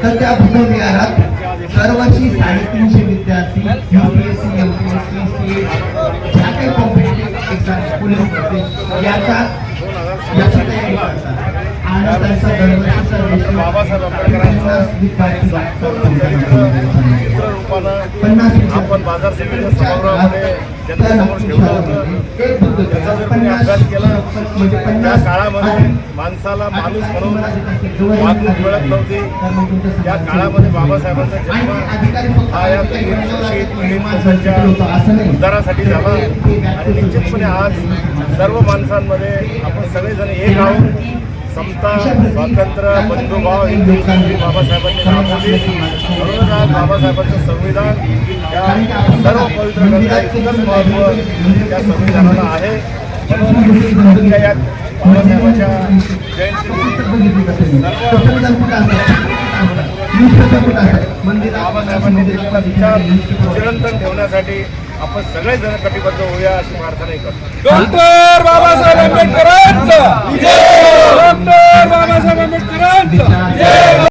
तर त्या बुद्ध विहारात दरवर्षी 350 विद्यार्थी UPSC, MPSC, ज्या काही कॉम्पिटिटिव्ह एक्झाम पोलीस भरती याच्या तयारी करतात आणि त्यांचा दरवर्षीचा बाबासाहेब आंबेडकरांचं आपण बाजार समितीच्या सभागृहामध्ये जनतेसमोर ठेवलं होतं. त्याचा जर तुम्ही अभ्यास केला त्या काळामध्ये माणसाला माणूस म्हणून वागणूक मिळत नव्हती. त्या काळामध्ये बाबासाहेबांचा जन्म हा या दलित शोषित पीडित लोकांच्या उद्धारासाठी झाला आणि निश्चितपणे आज सर्व माणसांमध्ये आपण सगळेजण एक आहोत. समता, स्वातंत्र्य, बंधुभाव ही संस्कृती बाबासाहेबांनी राबवली. म्हणूनच आज बाबासाहेबांचं संविधान या सर्व पवित्र ग्रंथात इतकंच महत्त्व त्या संविधानाला आहे. म्हणून या बाबासाहेबांच्या जयंतीनिमित्त बाबासाहेबांनी दिलेला विचार चिरंतन ठेवण्यासाठी आपण सगळेजण कटिबद्ध होऊया अशी प्रार्थना करतो. डॉक्टर बाबासाहेब आंबेडकरांचा जय. डॉक्टर बाबासाहेब आंबेडकरांचा जय.